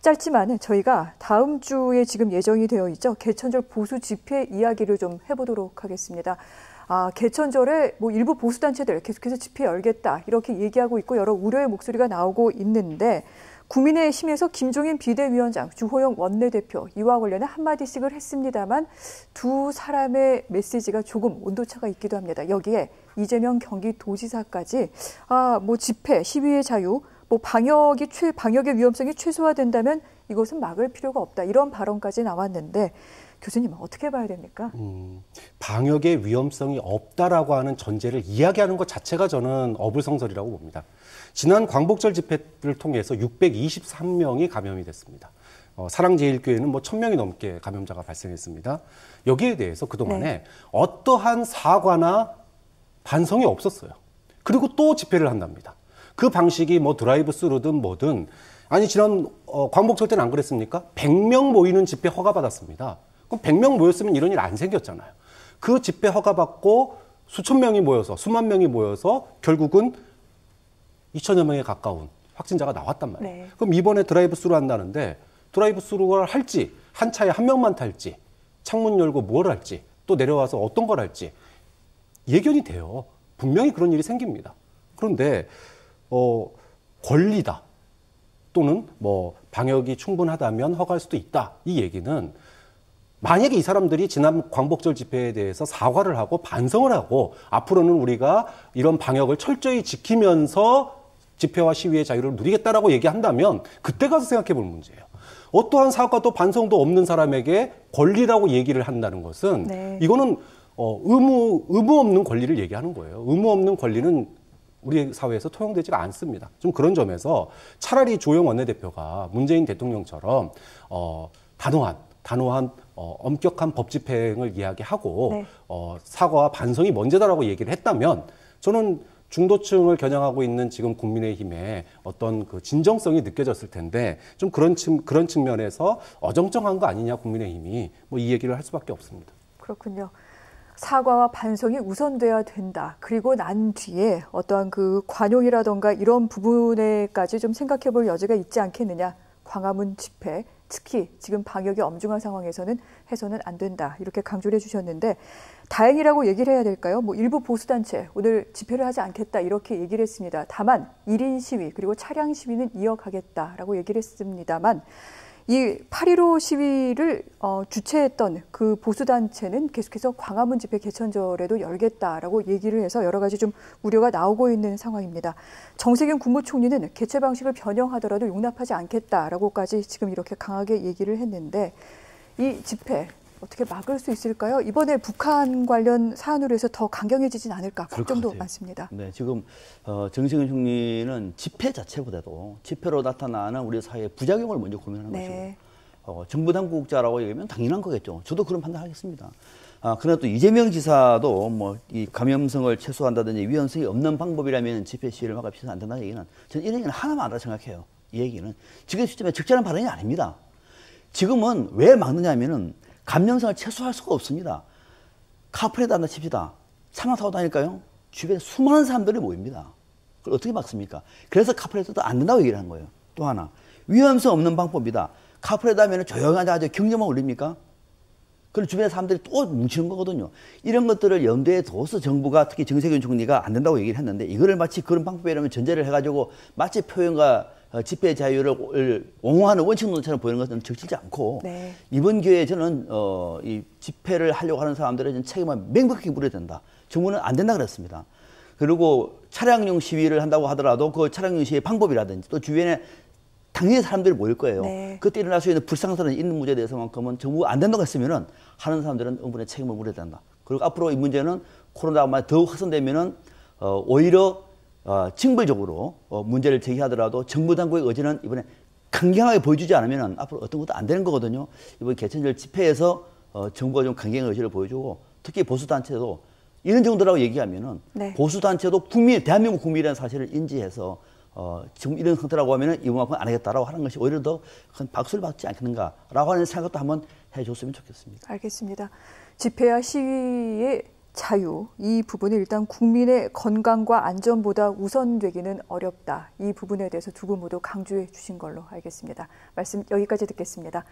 짧지만 저희가 다음 주에 지금 예정이 되어 있죠. 개천절 보수 집회 이야기를 좀 해보도록 하겠습니다. 개천절에 일부 보수단체들 계속해서 집회 열겠다 이렇게 얘기하고 있고 여러 우려의 목소리가 나오고 있는데 국민의힘에서 김종인 비대위원장, 주호영 원내대표 이와 관련해 한마디씩을 했습니다만 두 사람의 메시지가 조금 온도차가 있기도 합니다. 여기에 이재명 경기도지사까지 집회, 시위의 자유, 방역의 위험성이 최소화된다면 이것은 막을 필요가 없다. 이런 발언까지 나왔는데 교수님 어떻게 봐야 됩니까? 방역의 위험성이 없다라고 하는 전제를 이야기하는 것 자체가 저는 어불성설이라고 봅니다. 지난 광복절 집회를 통해서 623명이 감염이 됐습니다. 사랑제일교회는 1000명이 넘게 감염자가 발생했습니다. 여기에 대해서 그동안에 어떠한 사과나 반성이 없었어요. 그리고 또 집회를 한답니다. 그 방식이 드라이브 스루든 뭐든 지난 광복절 때는 안 그랬습니까? 100명 모이는 집회 허가받았습니다. 그럼 100명 모였으면 이런 일 안 생겼잖아요. 그 집회 허가받고 수천 명이 모여서 수만 명이 모여서 결국은 2천여 명에 가까운 확진자가 나왔단 말이에요. 네. 그럼 이번에 드라이브 스루 한다는데 드라이브 스루를 할지 한 차에 한 명만 탈지 창문 열고 뭘 할지 또 내려와서 어떤 걸 할지 예견이 돼요. 분명히 그런 일이 생깁니다. 그런데 권리다 또는 방역이 충분하다면 허가할 수도 있다. 이 얘기는 만약에 이 사람들이 지난 광복절 집회에 대해서 사과를 하고 반성을 하고 앞으로는 우리가 이런 방역을 철저히 지키면서 집회와 시위의 자유를 누리겠다라고 얘기한다면 그때 가서 생각해 볼 문제예요. 어떠한 사과도 반성도 없는 사람에게 권리라고 얘기를 한다는 것은 이거는 의무 없는 권리를 얘기하는 거예요. 의무 없는 권리는 우리 사회에서 통용되지가 않습니다. 좀 그런 점에서 차라리 주호영 원내대표가 문재인 대통령처럼 단호한 엄격한 법 집행을 이야기하고 사과와 반성이 먼저다라고 얘기를 했다면 저는 중도층을 겨냥하고 있는 지금 국민의힘의 어떤 그 진정성이 느껴졌을 텐데 좀 그런 측면에서 어정쩡한 거 아니냐 국민의힘이 이 얘기를 할 수밖에 없습니다. 그렇군요. 사과와 반성이 우선돼야 된다. 그리고 난 뒤에 어떠한 그 관용이라던가 이런 부분에까지 좀 생각해 볼 여지가 있지 않겠느냐. 광화문 집회, 특히 지금 방역이 엄중한 상황에서는 해서는 안 된다. 이렇게 강조를 해주셨는데 다행이라고 얘기를 해야 될까요? 일부 보수단체 오늘 집회를 하지 않겠다 이렇게 얘기를 했습니다. 다만 1인 시위 그리고 차량 시위는 이어가겠다라고 얘기를 했습니다만 이 8.15 시위를 주최했던 그 보수단체는 계속해서 광화문 집회 개천절에도 열겠다라고 얘기를 해서 여러 가지 좀 우려가 나오고 있는 상황입니다. 정세균 국무총리는 개최 방식을 변형하더라도 용납하지 않겠다라고까지 지금 이렇게 강하게 얘기를 했는데 이 집회 어떻게 막을 수 있을까요? 이번에 북한 관련 사안으로 해서 더 강경해지진 않을까 걱정도 많습니다. 네, 지금 정세균 총리는 집회 자체보다도 집회로 나타나는 우리 사회의 부작용을 먼저 고민하는 것이고 정부 당국자라고 얘기하면 당연한 거겠죠. 저도 그런 판단하겠습니다. 그러나 또 이재명 지사도 이 감염성을 최소화한다든지 위험성이 없는 방법이라면 집회 시위를 막아 피해서는 안 된다는 얘기는 저는 이런 얘기는 하나만 알아 생각해요. 이 얘기는 지금 시점에 적절한 발언이 아닙니다. 지금은 왜 막느냐 하면은 감염성을 최소화할 수가 없습니다. 카풀에다 한다 칩시다. 차만 타고 다닐까요? 주변에 수많은 사람들이 모입니다. 그걸 어떻게 막습니까? 그래서 카풀에다도 안 된다고 얘기를 한 거예요. 또 하나, 위험성 없는 방법이다. 카풀에다 하면 조용하게 아주 경제만 올립니까? 그럼 주변에 사람들이 또 뭉치는 거거든요. 이런 것들을 염두에 둬서 정부가 특히 정세균 총리가 안 된다고 얘기를 했는데 이거를 마치 그런 방법이라면 전제를 해가지고 마치 표현과 집회 자유를 옹호하는 원칙론처럼 보이는 것은 적절치 않고 이번 기회에 저는 이 집회를 하려고 하는 사람들의 책임을 명백하게 물어야 된다. 정부는 안 된다 그랬습니다. 그리고 차량용 시위를 한다고 하더라도 그 차량용 시위의 방법이라든지 또 주변에 당연히 사람들이 모일 거예요. 그때 일어날 수 있는 불상사는 있는 문제에 대해서만큼은 정부가 안 된다고 했으면은 하는 사람들은 응분의 책임을 물어야 된다. 그리고 앞으로 이 문제는 코로나가 더욱 확산되면은 오히려 징벌적으로 문제를 제기하더라도 정부 당국의 의지는 이번에 강경하게 보여주지 않으면 앞으로 어떤 것도 안 되는 거거든요. 이번 개천절 집회에서 정부가 좀 강경한 의지를 보여주고 특히 보수단체도 이런 정도라고 얘기하면은 보수단체도 대한민국 국민이라는 사실을 인지해서 지금 이런 형태라고 하면은 이만큼 안 하겠다라고 하는 것이 오히려 더 큰 박수를 받지 않겠는가라고 하는 생각도 한번 해줬으면 좋겠습니다. 알겠습니다. 집회와 시위에 자유, 이 부분이 일단 국민의 건강과 안전보다 우선되기는 어렵다. 이 부분에 대해서 두 분 모두 강조해 주신 걸로 알겠습니다. 말씀 여기까지 듣겠습니다.